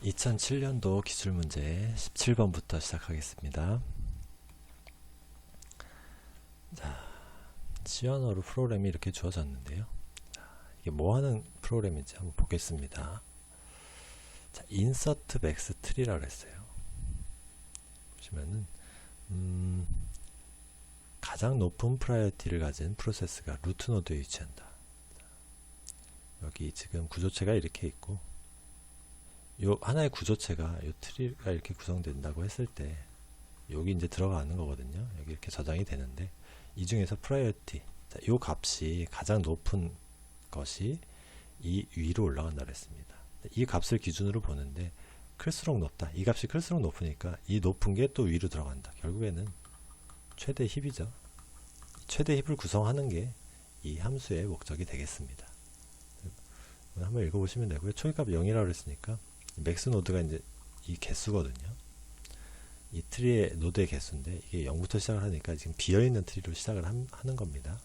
2007년도 기출문제 17번부터 시작하겠습니다. 자, 시연어로 프로그램이 이렇게 주어졌는데요. 자, 이게 뭐 하는 프로그램인지 한번 보겠습니다. 자, insert max tree라고 했어요. 보시면은 가장 높은 프라이어티를 가진 프로세스가 루트 노드에 위치한다. 자, 여기 지금 구조체가 이렇게 있고, 요 하나의 구조체가 요 트리가 이렇게 구성된다고 했을 때 여기 이제 들어가는 거거든요. 여기 이렇게 저장이 되는데, 이 중에서 프라이어티, 요 값이 가장 높은 것이 이 위로 올라간다 그랬습니다. 이 값을 기준으로 보는데 클수록 높다. 이 값이 클수록 높으니까 이 높은 게 또 위로 들어간다. 결국에는 최대 힙이죠. 최대 힙을 구성하는 게 이 함수의 목적이 되겠습니다. 한번 읽어보시면 되고요. 초기값 0이라고 그랬으니까 맥스 노드가 이제 이 개수거든요. 이 트리의 노드의 개수인데, 이게 0부터 시작을 하니까 지금 비어있는 트리로 시작을 하는 겁니다.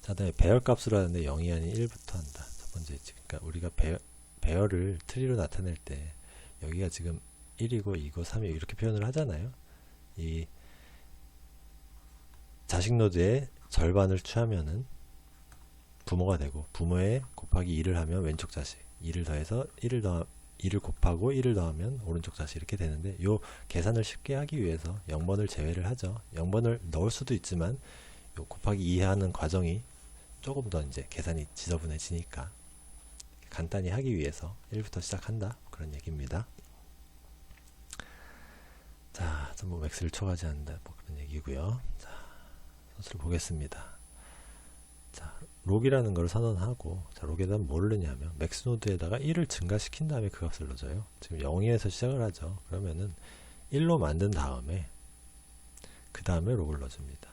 자, 다음에 배열 값으로 하는데 0이 아닌 1부터 한다. 첫 번째, 그러니까 우리가 배열을 트리로 나타낼 때 여기가 지금 1이고 2고 3이고 이렇게 표현을 하잖아요. 이 자식 노드의 절반을 취하면은 부모가 되고, 부모에 곱하기 2를 하면 왼쪽 자식, 2를 더해서 2를 곱하고 1을 더하면 오른쪽 자식, 이렇게 되는데, 요 계산을 쉽게 하기 위해서 0번을 제외를 하죠. 0번을 넣을 수도 있지만 요 곱하기 2 하는 과정이 조금 더 이제 계산이 지저분해지니까 간단히 하기 위해서 1부터 시작한다, 그런 얘기입니다. 자, 전부 맥스를 초과하지않는다, 뭐 그런 얘기고요. 자, 선수를 보겠습니다. 자, 록이라는 걸 선언하고, 자, 록에다 뭐를 넣냐면 맥스 노드에다가 1을 증가시킨 다음에 그 값을 넣어줘요. 지금 0에서 시작을 하죠. 그러면은 1로 만든 다음에 그 다음에 록을 넣어줍니다.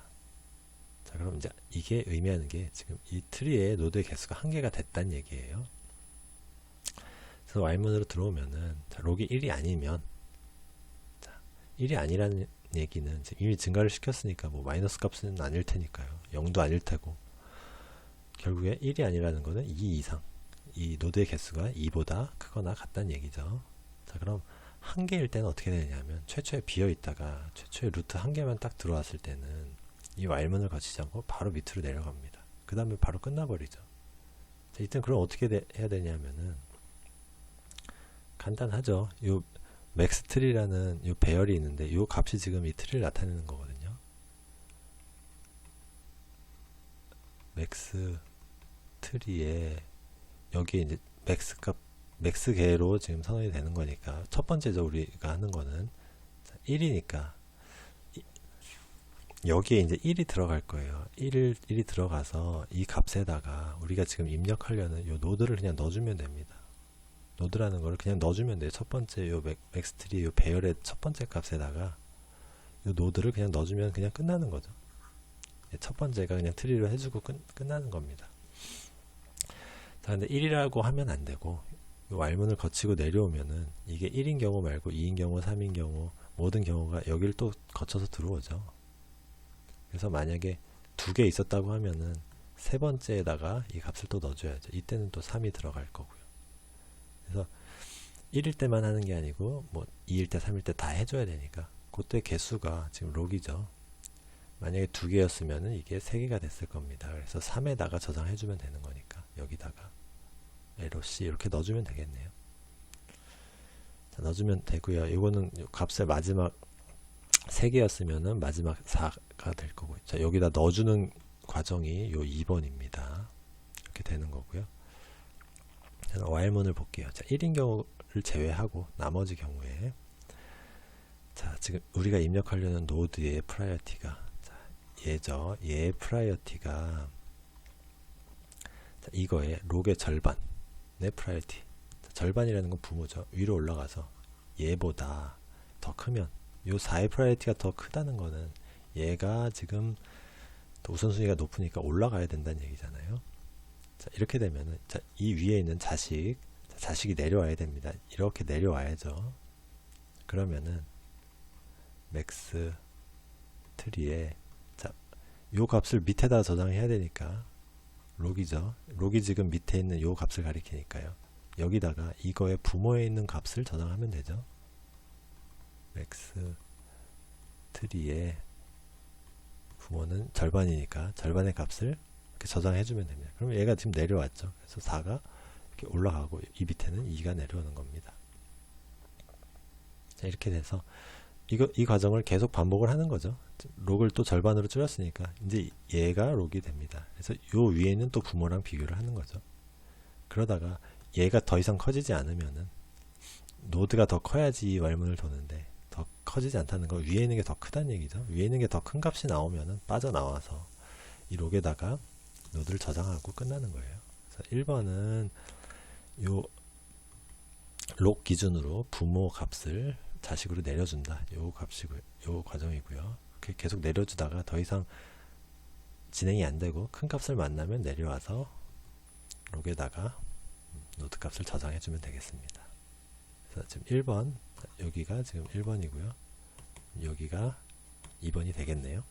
자, 그럼 이제 이게 의미하는 게 지금 이 트리의 노드의 개수가 1개가 됐다는 얘기예요. 그래서 Y문으로 들어오면은, 자, 록이 1이 아니면, 자, 1이 아니라는 얘기는 이미 증가를 시켰으니까 뭐 마이너스 값은 아닐 테니까요. 0도 아닐 테고, 결국에 1이 아니라는 거는 2 이상, 이 노드의 개수가 2보다 크거나 같다는 얘기죠. 자, 그럼 1개일 때는 어떻게 되냐면, 최초에 비어 있다가 최초에 루트 1개만 딱 들어왔을 때는 이 Y문을 거치지 않고 바로 밑으로 내려갑니다. 그 다음에 바로 끝나버리죠. 자, 이땐 그럼 어떻게 해야 되냐면은 간단하죠. 요 맥스 트리라는 요 배열이 있는데, 요 값이 지금 이 트리를 나타내는 거거든요. 맥스 트리에 여기에 이제 맥스 값, 맥스 개로 지금 선언이 되는 거니까, 첫 번째죠. 우리가 하는 거는 1이니까 여기에 이제 1이 들어갈 거예요. 1이 들어가서 이 값에다가 우리가 지금 입력하려는 요 노드를 그냥 넣어주면 됩니다. 노드라는 거를 그냥 넣어주면 돼요. 첫 번째 요 맥스 트리 요 배열의 첫 번째 값에다가 요 노드를 그냥 넣어주면 그냥 끝나는 거죠. 첫 번째가 그냥 트리로 해주고 끝나는 겁니다. 자, 근데 1이라고 하면 안 되고, 요 Y문을 거치고 내려오면은 이게 1인 경우 말고 2인 경우, 3인 경우, 모든 경우가 여기를 또 거쳐서 들어오죠. 그래서 만약에 2개 있었다고 하면은 세 번째에다가 이 값을 또 넣어줘야죠. 이때는 또 3이 들어갈 거고요. 그래서 1일 때만 하는 게 아니고, 뭐 2일 때, 3일 때 다 해줘야 되니까, 그때 개수가 지금 록이죠. 만약에 2개였으면은 이게 3개가 됐을 겁니다. 그래서 3에다가 저장해주면 되는 거니까 여기다가 LOC 이렇게 넣어주면 되겠네요. 자, 넣어주면 되고요. 이거는 값의 마지막 3개였으면은 마지막 4가 될 거고요. 자, 여기다 넣어주는 과정이 요 2번입니다. 이렇게 되는 거고요. 자, Y문을 볼게요. 자, 1인 경우를 제외하고 나머지 경우에, 자, 지금 우리가 입력하려는 노드의 프라이어티가, 얘죠. 얘의 프라이어티가, 자, 이거의 록의 절반의 프라이어티. 자, 절반이라는 건 부모죠. 위로 올라가서 얘보다 더 크면, 요 4의 프라이어티가 더 크다는 거는 얘가 지금 우선순위가 높으니까 올라가야 된다는 얘기잖아요. 자, 이렇게 되면은, 자, 이 위에 있는 자식, 자, 자식이 내려와야 됩니다. 이렇게 내려와야죠. 그러면은 맥스 트리에, 자, 요 값을 밑에다 저장해야 되니까 록이죠. 록이 지금 밑에 있는 요 값을 가리키니까요. 여기다가 이거의 부모에 있는 값을 저장하면 되죠. 맥스 트리의 부모는 절반이니까 절반의 값을 이렇게 저장해주면 됩니다. 그럼 얘가 지금 내려왔죠. 그래서 4가 이렇게 올라가고 이 밑에는 2가 내려오는 겁니다. 자, 이렇게 돼서 이 과정을 계속 반복을 하는 거죠. 록을 또 절반으로 줄였으니까 이제 얘가 록이 됩니다. 그래서 요 위에는 또 부모랑 비교를 하는 거죠. 그러다가 얘가 더 이상 커지지 않으면은 노드가 더 커야지 이 왈문을 도는데 더 커지지 않다는 거, 위에 있는 게 더 크다는 얘기죠. 위에 있는 게 더 큰 값이 나오면은 빠져나와서 이 록에다가 노드를 저장하고 끝나는 거예요. 그래서 1번은 요 록 기준으로 부모 값을 자식으로 내려준다. 요 값이고요. 요 과정이고요. 계속 내려주다가 더 이상 진행이 안 되고 큰 값을 만나면 내려와서 록에다가 노드 값을 저장해 주면 되겠습니다. 그래서 지금 1번, 여기가 지금 1번이고요. 여기가 2번이 되겠네요.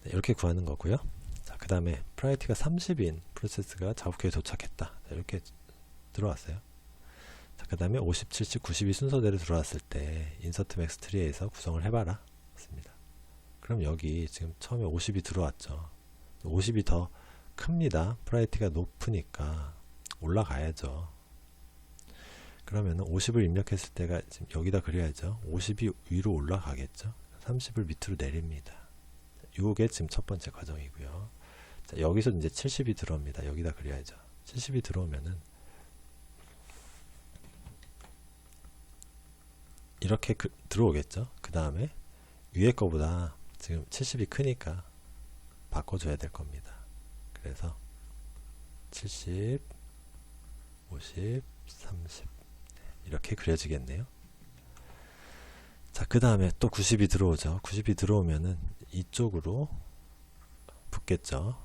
네, 이렇게 구하는 거고요. 자, 그 다음에 프라이어티가 30인 프로세스가 작업기에 도착했다. 자, 이렇게 들어왔어요. 자, 그 다음에 50, 70, 90이 순서대로 들어왔을 때 인서트 맥스 트리에서 구성을 해봐라 했습니다. 그럼 여기 지금 처음에 50이 들어왔죠. 50이 더 큽니다. 프라이어티가 높으니까 올라가야죠. 그러면 50을 입력했을 때가 지금 여기다 그려야죠. 50이 위로 올라가겠죠. 30을 밑으로 내립니다. 이게 지금 첫 번째 과정이고요. 자, 여기서 이제 70이 들어옵니다. 여기다 그려야죠. 70이 들어오면은 이렇게 들어오겠죠. 그 다음에 위에 거보다 지금 70이 크니까 바꿔줘야 될 겁니다. 그래서 70, 50, 30 이렇게 그려지겠네요. 자, 그 다음에 또 90이 들어오죠. 90이 들어오면은 이쪽으로 붙겠죠.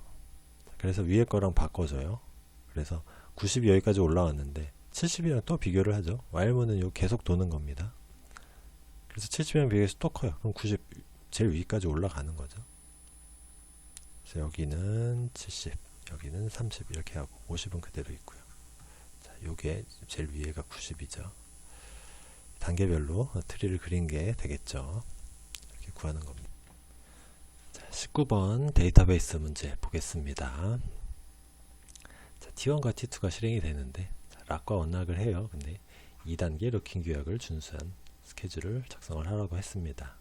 그래서 위에 거랑 바꿔줘요. 그래서 90이 여기까지 올라왔는데 70이랑 또 비교를 하죠. 왈문은 여기 계속 도는 겁니다. 그래서 70이랑 비교해서 또 커요. 그럼 90 제일 위까지 올라가는 거죠. 그래서 여기는 70, 여기는 30 이렇게 하고 50은 그대로 있고요. 자, 요게 제일 위에가 90이죠. 단계별로 트리를 그린 게 되겠죠. 이렇게 구하는 겁니다. 자, 19번 데이터베이스 문제 보겠습니다. 자, T1과 T2가 실행이 되는데 락과 언락을 해요. 근데 2단계 로킹 규약을 준수한 스케줄을 작성을 하라고 했습니다.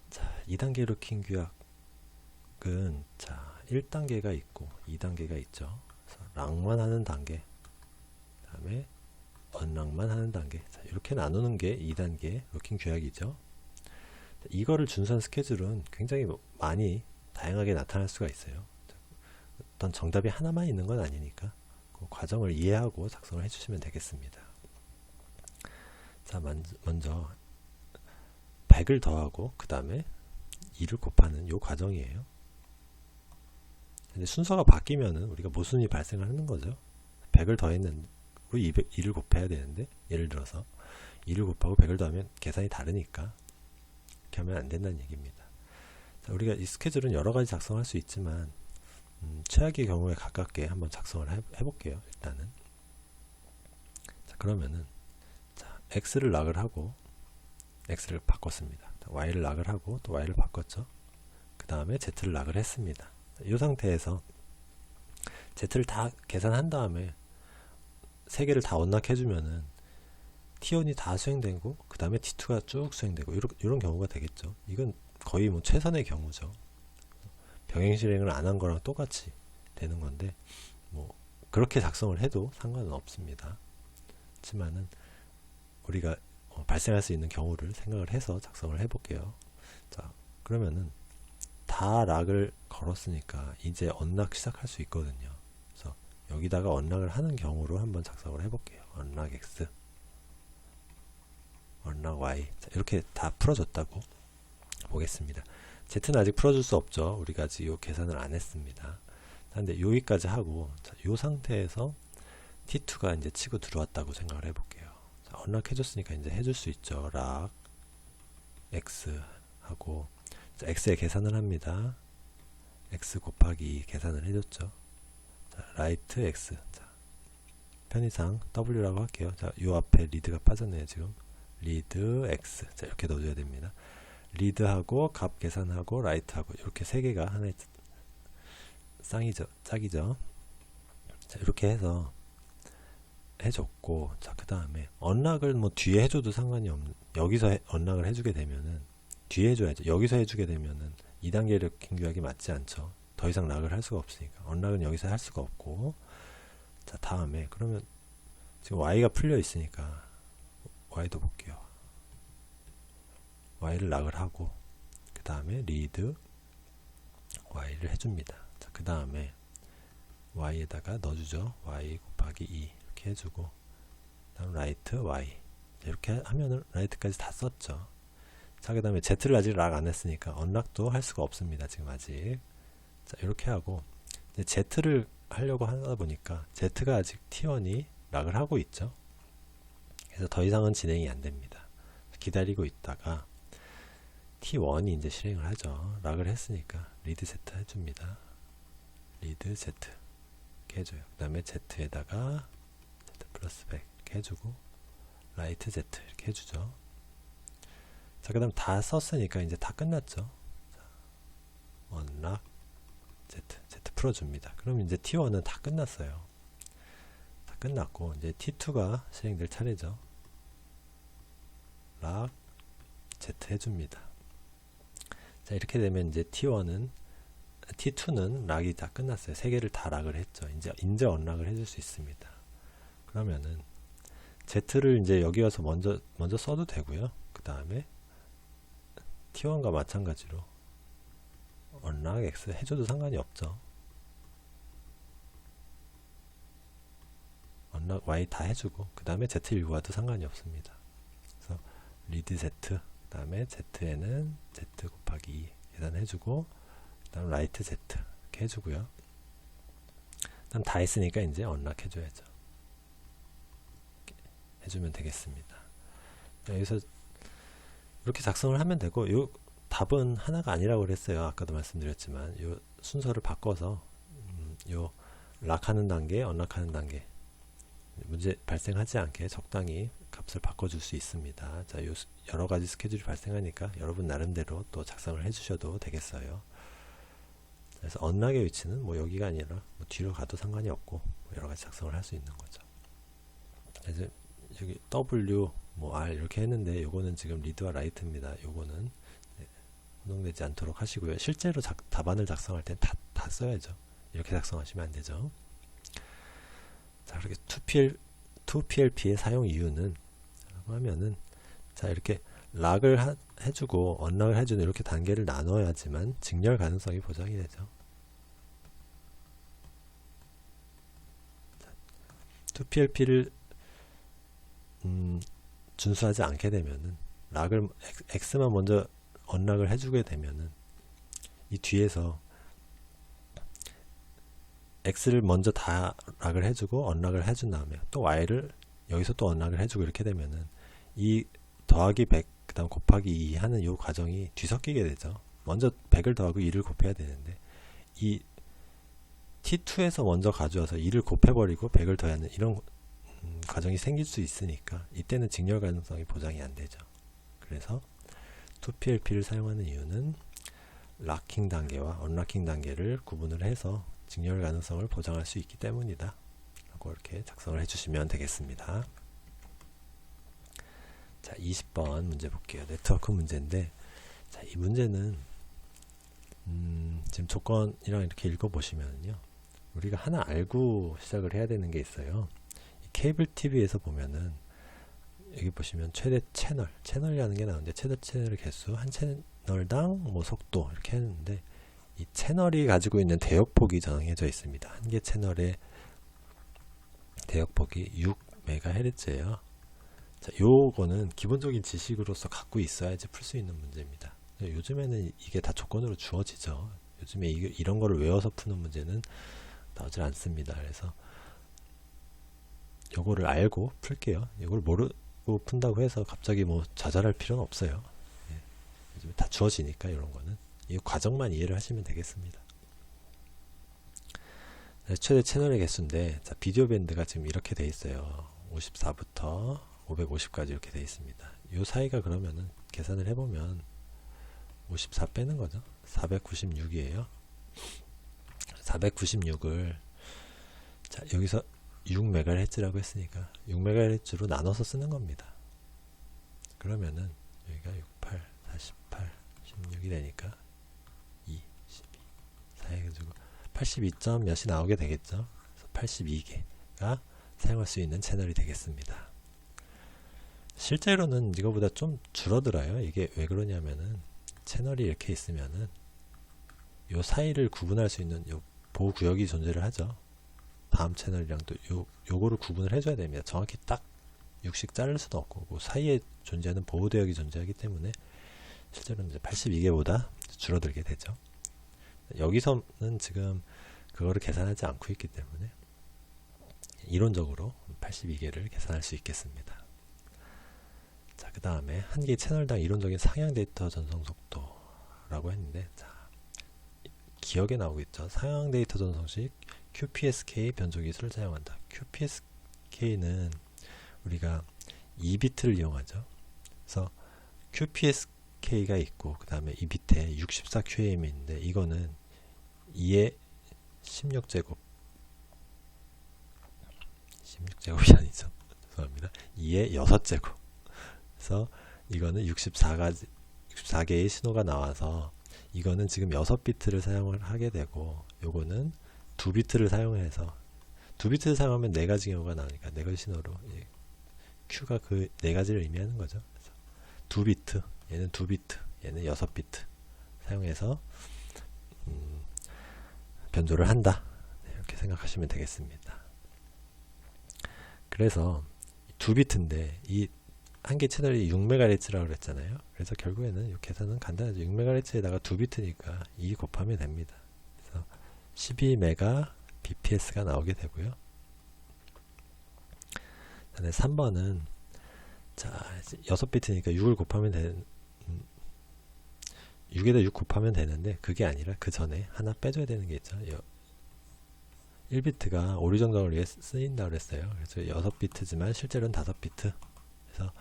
자, 2단계 로킹 규약은 자, 1단계가 있고 2단계가 있죠. 그래서 락만 하는 단계, 그 다음에 언락만 하는 단계. 자, 이렇게 나누는 게 2단계 로킹 규약이죠. 이거를 준수한 스케줄은 굉장히 많이 다양하게 나타날 수가 있어요. 어떤 정답이 하나만 있는 건 아니니까 그 과정을 이해하고 작성을 해주시면 되겠습니다. 자, 먼저 100을 더하고 그 다음에 2를 곱하는 요 과정이에요. 근데 순서가 바뀌면은 우리가 모순이 발생을 하는 거죠. 100을 더했는데 2를 곱해야 되는데 예를 들어서 2를 곱하고 100을 더하면 계산이 다르니까 이렇게 하면 안 된다는 얘기입니다. 자, 우리가 이 스케줄은 여러 가지 작성할 수 있지만 최악의 경우에 가깝게 한번 작성을 해볼게요. 일단은 자, 그러면은 자, x를 락을 하고 x를 바꿨습니다. y를 락을 하고 또 y를 바꿨죠. 그 다음에 z를 락을 했습니다. 이 상태에서 z를 다 계산한 다음에 3개를 다 언락해주면은 T1이 다 수행되고 그 다음에 T2가 쭉 수행되고 이런 경우가 되겠죠. 이건 거의 뭐 최선의 경우죠. 병행 실행을 안 한 거랑 똑같이 되는 건데 뭐 그렇게 작성을 해도 상관은 없습니다. 하지만은 우리가 발생할 수 있는 경우를 생각을 해서 작성을 해볼게요. 자, 그러면은 다 락을 걸었으니까 이제 언락 시작할 수 있거든요. 그래서 여기다가 언락을 하는 경우로 한번 작성을 해볼게요. 언락 x, 언락 y. 자, 이렇게 다 풀어줬다고 보겠습니다. z는 아직 풀어줄 수 없죠. 우리가 아직 이 계산을 안 했습니다. 근데 여기까지 하고 이 상태에서 T2가 이제 치고 들어왔다고 생각을 해볼게요. 자, 언락 해줬으니까 이제 해줄 수 있죠. 락 x 하고 자, x의 계산을 합니다. x 곱하기 2 계산을 해줬죠. 자, 라이트 X. 자, 편의상 W라고 할게요. 자, 요 앞에 리드가 빠졌네요, 지금. 리드 X. 자, 이렇게 넣어줘야 됩니다. 리드하고 값 계산하고 라이트하고 이렇게 세 개가 하나의 짝이죠. 자, 이렇게 해서 해줬고, 자, 그 다음에 언락을 뭐 뒤에 해줘도 상관이 없는, 여기서 언락을 해주게 되면은 뒤에 해줘야죠. 여기서 해주게 되면은 2단계 락킹 규약이 맞지 않죠. 더 이상 락을 할 수가 없으니까 언락은 여기서 할 수가 없고. 자, 다음에 그러면 지금 Y가 풀려 있으니까 Y도 볼게요. Y를 락을 하고 그 다음에 리드 Y를 해줍니다. 자, 그 다음에 Y에다가 넣어주죠. Y 곱하기 2 이렇게 해주고, 다음 라이트 Y 이렇게 하면은 라이트까지 다 썼죠. 자, 그 다음에 Z를 아직 락 안 했으니까 언락도 할 수가 없습니다, 지금 아직. 자, 이렇게 하고 이제 Z를 하려고 하다 보니까 Z가 아직 T1이 락을 하고 있죠. 그래서 더 이상은 진행이 안 됩니다. 기다리고 있다가 T1이 이제 실행을 하죠. 락을 했으니까 리드 Z 해줍니다. 리드 Z 이렇게 해줘요. 그 다음에 Z에다가 Z 플러스 100 이렇게 해주고 라이트 Z 이렇게 해주죠. 자, 그 다음 다 썼으니까 이제 다 끝났죠. 자, 언락 Z 풀어줍니다. 그럼 이제 T1은 다 끝났어요. 다 끝났고 이제 T2가 실행될 차례죠. 락 Z 해줍니다. 자, 이렇게 되면 이제 T2는 락이 다 끝났어요. 세 개를 다 락을 했죠. 이제 언락을 해줄 수 있습니다. 그러면은 Z를 이제 여기 와서 먼저 써도 되고요. 그 다음에 T1과 마찬가지로 언락 X 해줘도 상관이 없죠. 언락 Y 다 해주고 그 다음에 Z 일고 와도 상관이 없습니다. 그래서 리드 Z, 그 다음에 Z에는 Z 곱하기 2 계산해주고 그 다음 라이트 Z 이렇게 해주고요. 그 다음 다 했으니까 이제 언락 해줘야죠. 해주면 되겠습니다. 여기서 이렇게 작성을 하면 되고, 요 답은 하나가 아니라고 그랬어요. 아까도 말씀드렸지만 요 순서를 바꿔서 요 락하는 단계, 언락하는 단계 문제 발생하지 않게 적당히 값을 바꿔줄 수 있습니다. 자, 요 여러 가지 스케줄이 발생하니까 여러분 나름대로 또 작성을 해주셔도 되겠어요. 그래서 언락의 위치는 뭐 여기가 아니라 뭐 뒤로 가도 상관이 없고 뭐 여러 가지 작성을 할 수 있는 거죠. 그래서 여기 W 뭐 R 이렇게 했는데 요거는 지금 리드와 라이트입니다. 요거는 혼동되지 않도록 하시고요. 실제로 답안을 작성할 땐 다 써야죠. 이렇게 작성하시면 안 되죠. 자, 그렇게 2PLP의 사용 이유는 라고 하면은, 자, 이렇게 락을 해주고 언락을 해주는 이렇게 단계를 나눠야지만 직렬 가능성이 보장이 되죠. 2PLP를 준수하지 않게 되면은 락을 X만 먼저 언락을 해주게 되면은 이 뒤에서 X를 먼저 다 락을 해주고 언락을 해준 다음에 또 Y를 여기서 또 언락을 해주고 이렇게 되면은 이 더하기 100 그 다음 곱하기 2 하는 이 과정이 뒤섞이게 되죠. 먼저 100을 더하고 2를 곱해야 되는데 이 T2에서 먼저 가져와서 2를 곱해버리고 100을 더하는 이런 과정이 생길 수 있으니까 이때는 직렬 가능성이 보장이 안 되죠. 그래서 2PLP를 사용하는 이유는 락킹 단계와 언락킹 단계를 구분을 해서 직렬 가능성을 보장할 수 있기 때문이다 라고 이렇게 작성을 해주시면 되겠습니다. 자, 20번 문제 볼게요. 네트워크 문제인데, 자, 이 문제는 지금 조건이랑 이렇게 읽어보시면요, 우리가 하나 알고 시작을 해야 되는 게 있어요. 이 케이블 TV에서 보면은 여기 보시면 최대 채널이라는 게 나오는데, 최대 채널의 개수, 한 채널당 뭐 속도 이렇게 했는데, 이 채널이 가지고 있는 대역폭이 정해져 있습니다. 한 개 채널의 대역폭이 6MHz예요. 자, 요거는 기본적인 지식으로서 갖고 있어야지 풀 수 있는 문제입니다. 요즘에는 이게 다 조건으로 주어지죠. 요즘에 이런 거를 외워서 푸는 문제는 나오질 않습니다. 그래서 요거를 알고 풀게요. 이걸 모르고 푼다고 해서 갑자기 뭐 좌절할 필요는 없어요. 예. 요즘에 다 주어지니까 이런 거는 이 과정만 이해를 하시면 되겠습니다. 최대 채널의 개수인데, 자, 비디오 밴드가 지금 이렇게 돼 있어요. 54부터 550까지 이렇게 돼 있습니다. 요 사이가 그러면은 계산을 해보면 54 빼는 거죠. 496이에요. 496을 자, 여기서 6MHz라고 했으니까 6MHz로 나눠서 쓰는 겁니다. 그러면은 여기가 68, 48, 16이 되니까 2, 12, 4 해가지고 82점 몇이 나오게 되겠죠. 그래서 82개가 사용할 수 있는 채널이 되겠습니다. 실제로는 이거보다 좀 줄어들어요. 이게 왜 그러냐면은 채널이 이렇게 있으면은 요 사이를 구분할 수 있는 요 보호구역이 존재를 하죠. 다음 채널이랑 또 요거를 구분을 해줘야 됩니다. 정확히 딱 6씩 자를 수도 없고 그 사이에 존재하는 보호대역이 존재하기 때문에 실제로는 이제 82개보다 줄어들게 되죠. 여기서는 지금 그거를 계산하지 않고 있기 때문에 이론적으로 82개를 계산할 수 있겠습니다. 자, 그 다음에 한 개의 채널당 이론적인 상향 데이터 전송 속도라고 했는데, 자, 기억에 나오겠죠. 상향 데이터 전송식 QPSK 변조 기술을 사용한다. QPSK는 우리가 2비트를 이용하죠. 그래서 QPSK가 있고 그 다음에 이 밑에 64QAM이 있는데 이거는 2의 16제곱 16제곱이 아니죠. 죄송합니다. 2의 6제곱. 그래서 이거는 64개의 신호가 나와서 이거는 지금 6비트를 사용을 하게 되고 요거는 2비트를 사용해서 2비트를 사용하면 4가지 경우가 나오니까 4가지 신호로 Q가 그 4가지를 의미하는 거죠. 그래서 2비트, 얘는 2비트, 얘는 6비트 사용해서 변조를 한다. 이렇게 생각하시면 되겠습니다. 그래서 2비트인데 이 한 개 채널이 6MHz라고 그랬잖아요. 그래서 결국에는 이 계산은 간단하죠. 6MHz에다가 2비트니까 2 곱하면 됩니다. 그래서 12MBps가 나오게 되고요. 그다음에 3번은 자 6비트니까 6을 곱하면 되는 6에다 6 곱하면 되는데 그게 아니라 그 전에 하나 빼줘야 되는 게 있죠. 1비트가 오류 정정을 위해 쓰인다고 그랬어요. 그래서 6비트지만 실제로는 5비트. 그래서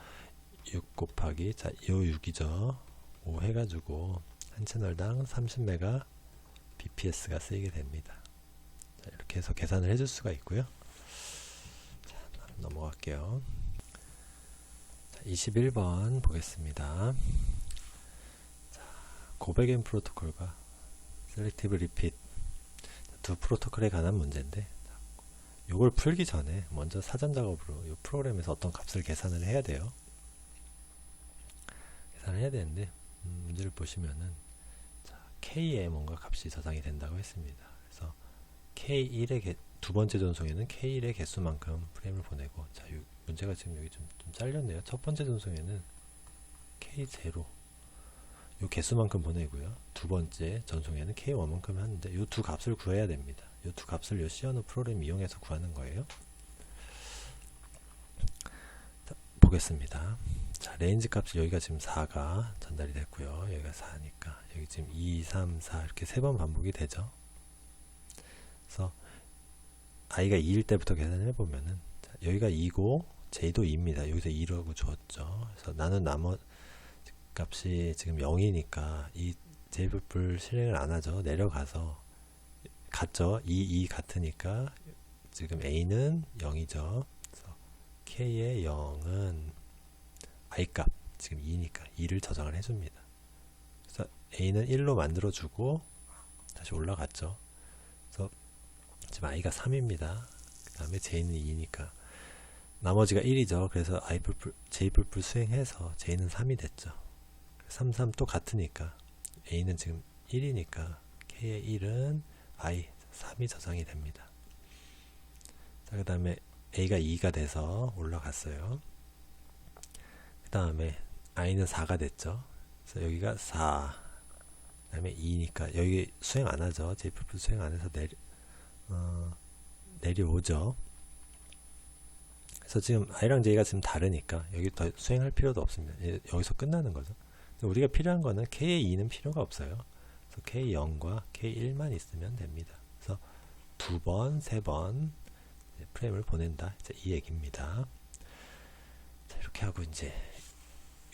6 곱하기 자, 요 6이죠. 5 해가지고 한 채널당 30메가 bps가 쓰이게 됩니다. 자, 이렇게 해서 계산을 해줄 수가 있고요. 자, 넘어갈게요. 자, 21번 보겠습니다. 자, 고백앤 프로토콜과 셀렉티브 리핏 두 프로토콜에 관한 문제인데 요걸 풀기 전에 먼저 사전 작업으로 이 프로그램에서 어떤 값을 계산을 해야 돼요. 계산을 해야 되는데 문제를 보시면은 자, K에 뭔가 값이 저장이 된다고 했습니다. 그래서 K1의 두 번째 전송에는 K1의 개수만큼 프레임을 보내고 자, 문제가 지금 여기 좀 잘렸네요. 첫 번째 전송에는 K0 요 개수만큼 보내고요. 두 번째 전송에는 K1만큼 하는데 요 두 값을 구해야 됩니다. 요 두 값을 요 시어노 프로그램 이용해서 구하는 거예요. 자, 보겠습니다. 자, 레인지 값이 여기가 지금 4가 전달이 됐고요. 여기가 4니까 여기 지금 2, 3, 4 이렇게 3번 반복이 되죠. 그래서 i가 2일 때부터 계산을 해보면은 자, 여기가 2고 j도 2입니다. 여기서 2라고 주었죠. 그래서 나는 나머지 값이 지금 0이니까 이 제이블풀 실행을 안 하죠. 내려가서 같죠. 2 같으니까 지금 a는 0이죠. 그래서 k의 0은 i 값 지금 2니까 2를 저장을 해줍니다. 그래서 a는 1로 만들어주고 다시 올라갔죠. 그래서 지금 i가 3입니다. 그 다음에 j는 2니까 나머지가 1이죠. 그래서 j풀풀 수행해서 j는 3이 됐죠. 3, 3 또 같으니까 a는 지금 1이니까 k의 1은 i 3이 저장이 됩니다. 자, 그 다음에 a가 2가 돼서 올라갔어요. 그 다음에 i는 4가 됐죠. 그래서 여기가 4, 그 다음에 2니까 여기 수행 안 하죠. j풀풀 수행 안 해서 내려오죠. 그래서 지금 i랑 j가 지금 다르니까 여기 더 수행할 필요도 없습니다. 여기서 끝나는 거죠. 우리가 필요한 거는 K의 2는 필요가 없어요. 그래서 K0과 K1만 있으면 됩니다. 그래서 두 번, 세 번 프레임을 보낸다. 이 얘기입니다. 자, 이렇게 하고 이제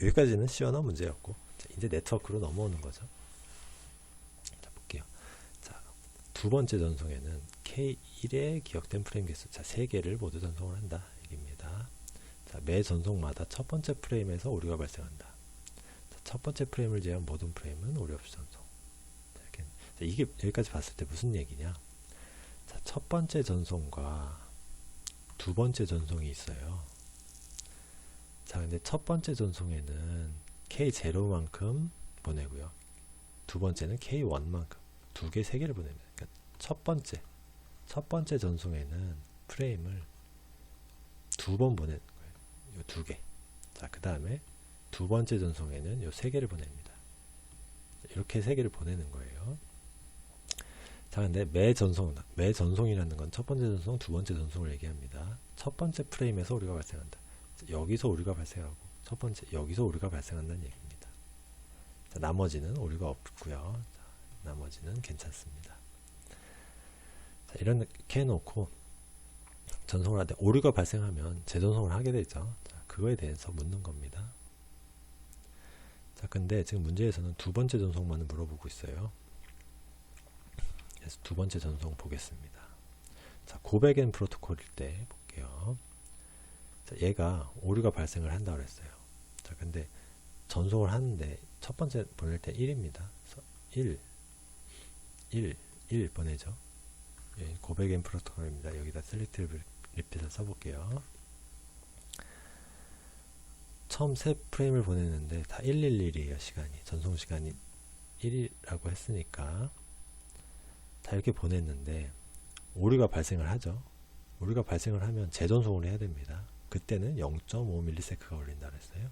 여기까지는 시원한 문제였고, 자, 이제 네트워크로 넘어오는 거죠. 자, 볼게요. 자, 두 번째 전송에는 K1의 기억된 프레임 개수, 자, 3개를 모두 전송을 한다. 얘기입니다. 자, 매 전송마다 첫 번째 프레임에서 오류가 발생한다. 자, 첫 번째 프레임을 제외한 모든 프레임은 오류 없이 전송. 자, 이렇게. 자, 이게 여기까지 봤을 때 무슨 얘기냐? 자, 첫 번째 전송과 두 번째 전송이 있어요. 자, 근데 첫 번째 전송에는 K0만큼 보내고요. 두 번째는 K1만큼 두 개, 세 개를 보냅니다. 그러니까 첫 번째 전송에는 프레임을 두 번 보내는 거예요. 요 두 개. 자, 그 다음에 두 번째 전송에는 요 세 개를 보냅니다. 이렇게 세 개를 보내는 거예요. 자, 근데 매 전송이라는 건 첫 번째 전송, 두 번째 전송을 얘기합니다. 첫 번째 프레임에서 오류가 발생한다. 여기서 오류가 발생하고, 첫 번째, 여기서 오류가 발생한다는 얘기입니다. 자, 나머지는 오류가 없고요. 자, 나머지는 괜찮습니다. 자, 이렇게 해놓고 전송을 하되 오류가 발생하면 재전송을 하게 되죠. 자, 그거에 대해서 묻는 겁니다. 자, 근데 지금 문제에서는 두 번째 전송만을 물어보고 있어요. 그래서 두 번째 전송 보겠습니다. 자, 고백 앤 프로토콜일 때 볼게요. 자, 얘가 오류가 발생을 한다고 그랬어요. 자, 근데 전송을 하는데 첫 번째 보낼 때 1입니다. 그래서 1 보내죠. 예, 고백 앤 프로토콜입니다. 여기다 셀렉티브 리핏을 써볼게요. 처음 세 프레임을 보냈는데 다 111이에요. 시간이. 전송 시간이 1이라고 했으니까 다 이렇게 보냈는데 오류가 발생을 하죠. 오류가 발생을 하면 재전송을 해야 됩니다. 그때는 0.5ms가 걸린다 그랬어요.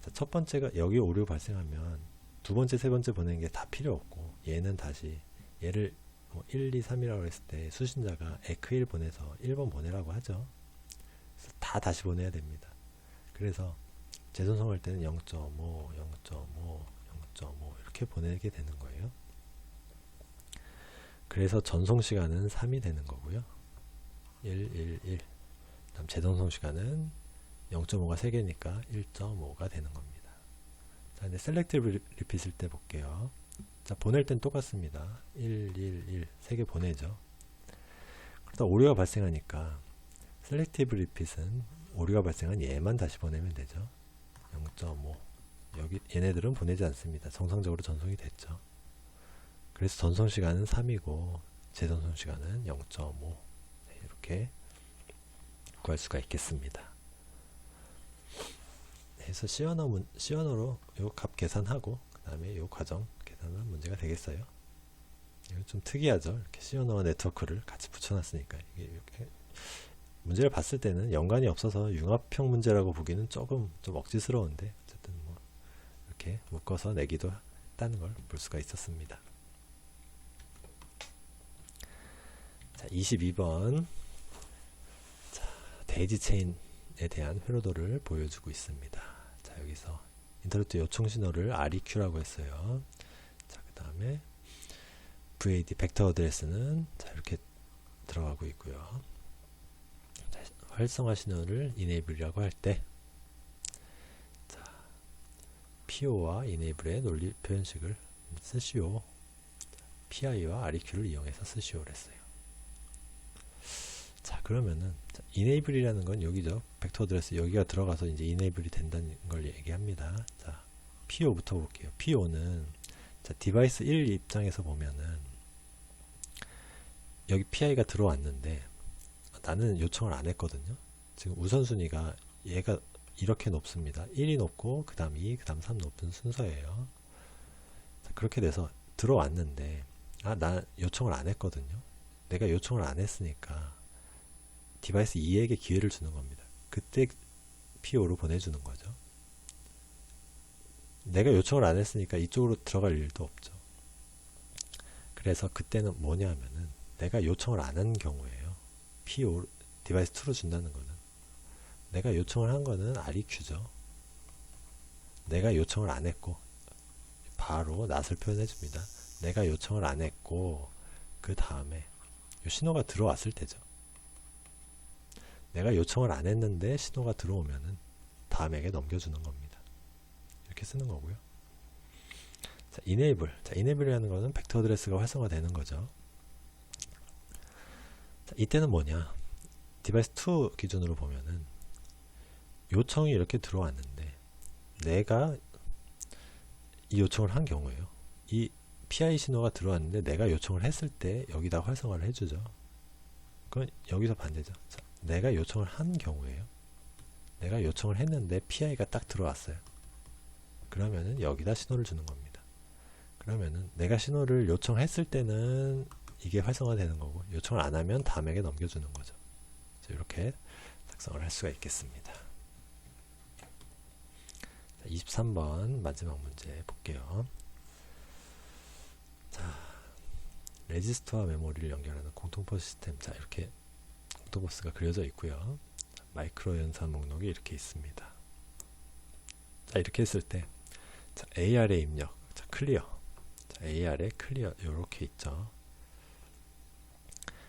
자, 첫 번째가 여기 오류 발생하면 두 번째, 세 번째 보내는 게 다 필요 없고, 얘는 다시 얘를 1, 2, 3이라고 했을 때 수신자가 에크 1 보내서 1번 보내라고 하죠. 그래서 다 다시 보내야 됩니다. 그래서 재전송할 때는 0.5, 0.5, 0.5 이렇게 보내게 되는 거예요. 그래서 전송 시간은 3이 되는 거고요. 1. 다음 재전송 시간은 0.5가 3개니까 1.5가 되는 겁니다. 자, 근데 셀렉티브 리핏일 때 볼게요. 자, 보낼 땐 똑같습니다. 1, 3개 보내죠. 그러다 오류가 발생하니까 셀렉티브 리핏은 오류가 발생한 얘만 다시 보내면 되죠. 0.5. 여기 얘네들은 보내지 않습니다. 정상적으로 전송이 됐죠. 그래서 전송 시간은 3이고 재전송 시간은 0.5. 네, 이렇게 구할 수가 있겠습니다. 그래서 시어너로 요 값 계산하고 그 다음에 요 과정 계산하면 문제가 되겠어요. 이거 좀 특이하죠. 이렇게 시어너와 네트워크를 같이 붙여놨으니까 이게 이렇게 문제를 봤을 때는 연관이 없어서 융합형 문제라고 보기는 조금 좀 억지스러운데 어쨌든 뭐 이렇게 묶어서 내기도 했다는 걸 볼 수가 있었습니다. 자, 22번. 자, 데이지 체인에 대한 회로도를 보여주고 있습니다. 자, 여기서 인터루트 요청 신호를 REQ라고 했어요. 자, 그 다음에 VAD 벡터 어드레스는 자, 이렇게 들어가고 있고요. 자, 활성화 신호를 enable이라고 할 때 자, PO와 enable의 논리 표현식을 쓰시오. PI와 REQ를 이용해서 쓰시오를 했어요. 자, 그러면은 enable이라는 건 여기죠. 벡터 어드레스 여기가 들어가서 이제 enable이 된다는 걸 얘기합니다. 자, PO부터 볼게요. PO는 자, 디바이스 1 입장에서 보면은 여기 PI가 들어왔는데 나는 요청을 안 했거든요. 지금 우선순위가 얘가 이렇게 높습니다. 1이 높고 그 다음 2, 그 다음 3 높은 순서예요. 자, 그렇게 돼서 들어왔는데 나 요청을 안 했거든요. 내가 요청을 안 했으니까 디바이스 2에게 기회를 주는 겁니다. 그때 PO로 보내주는 거죠. 내가 요청을 안 했으니까 이쪽으로 들어갈 일도 없죠. 그래서 그때는 뭐냐 하면은 내가 요청을 안 한 경우에요. PO 디바이스 2로 준다는 거는 내가 요청을 한 거는 REQ죠. 내가 요청을 안 했고 바로 낫을 표현해 줍니다. 내가 요청을 안 했고 그 다음에 요 신호가 들어왔을 때죠. 내가 요청을 안 했는데 신호가 들어오면은 다음에게 넘겨주는 겁니다. 이렇게 쓰는 거고요. 자, enable. 자, enable이라는 거는 벡터 어드레스가 활성화되는 거죠. 자, 이때는 뭐냐? 디바이스 2 기준으로 보면은 요청이 이렇게 들어왔는데 내가 이 요청을 한 경우에요. 이 PI 신호가 들어왔는데 내가 요청을 했을 때 여기다 활성화를 해주죠. 그건 여기서 반대죠. 자, 내가 요청을 한 경우에요. 내가 요청을 했는데 PI가 딱 들어왔어요. 그러면은 여기다 신호를 주는 겁니다. 그러면은 내가 신호를 요청했을 때는 이게 활성화되는 거고 요청을 안 하면 다음에게 넘겨주는 거죠. 이렇게 작성을 할 수가 있겠습니다. 자, 23번 마지막 문제 볼게요. 자, 레지스터와 메모리를 연결하는 공통버스 시스템. 자, 이렇게 공통버스가 그려져 있고요. 자, 마이크로 연산 목록이 이렇게 있습니다. 자, 이렇게 했을 때 자, AR의 입력, 자, 클리어. 자, AR의 클리어 이렇게 있죠.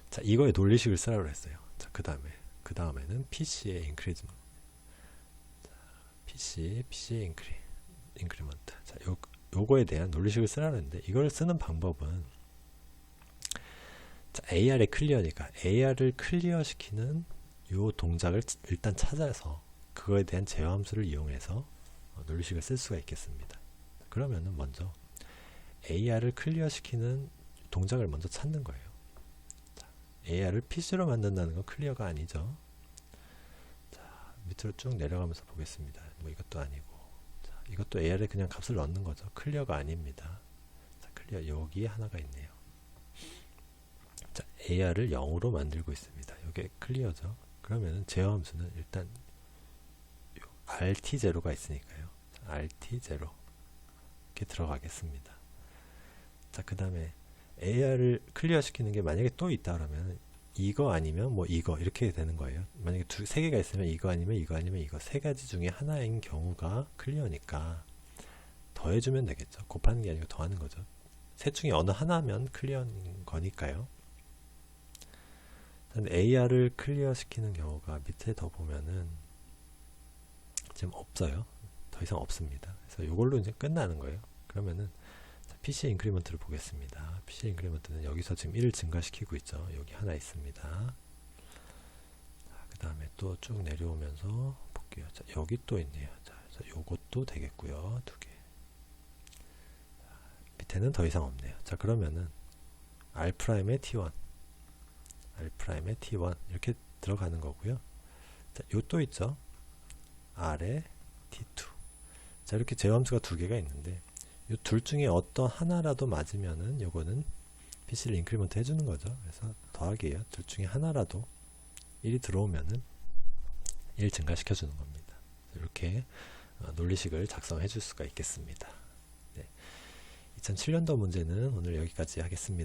자, 이거에 논리식을 쓰라고 했어요. 자, 그 다음에는 PC의 인크리즈. PC의 인크리먼트. 자, 요거에 대한 논리식을 쓰라고 했는데 이걸 쓰는 방법은 자, AR의 클리어니까 AR을 클리어 시키는 요 동작을 일단 찾아서 그거에 대한 제어 함수를 이용해서 논리식을 쓸 수가 있겠습니다. 그러면은 먼저 AR을 클리어 시키는 동작을 먼저 찾는 거예요. 자, AR을 PC로 만든다는 건 클리어가 아니죠. 자, 밑으로 쭉 내려가면서 보겠습니다. 뭐 이것도 아니고, 자, 이것도 AR에 그냥 값을 넣는 거죠. 클리어가 아닙니다. 자, 클리어 여기 하나가 있네요. 자, AR을 0으로 만들고 있습니다. 이게 클리어죠. 그러면은 제어 함수는 일단 RT0가 있으니까요. RT0 이렇게 들어가겠습니다. 자, 그 다음에 AR을 클리어 시키는 게 만약에 또 있다 그러면 이거 아니면 뭐 이거 이렇게 되는 거예요. 만약에 세 개가 있으면 이거 아니면 이거 아니면 이거 세 가지 중에 하나인 경우가 클리어니까 더해주면 되겠죠. 곱하는 게 아니고 더하는 거죠. 셋 중에 어느 하나면 클리어인 거니까요. AR을 클리어 시키는 경우가 밑에 더 보면은 지금 없어요. 더 이상 없습니다. 그래서 이걸로 이제 끝나는 거예요. 그러면은 PC 인크리먼트를 보겠습니다. PC 인크리먼트는 여기서 지금 1을 증가시키고 있죠. 여기 하나 있습니다. 그 다음에 또 쭉 내려오면서 볼게요. 자, 여기 또 있네요. 자, 요것도 되겠고요. 두 개. 밑에는 더 이상 없네요. 자, 그러면은 R'의 T1 R'의 T1 이렇게 들어가는 거고요. 자, 요 또 있죠. R의 T2. 자, 이렇게 제어함수가 두 개가 있는데 이 둘 중에 어떤 하나라도 맞으면은 요거는 PC를 인크리먼트 해주는 거죠. 그래서 더하기예요. 둘 중에 하나라도 1이 들어오면은 1 증가시켜 주는 겁니다. 이렇게 논리식을 작성해 줄 수가 있겠습니다. 네. 2007년도 문제는 오늘 여기까지 하겠습니다.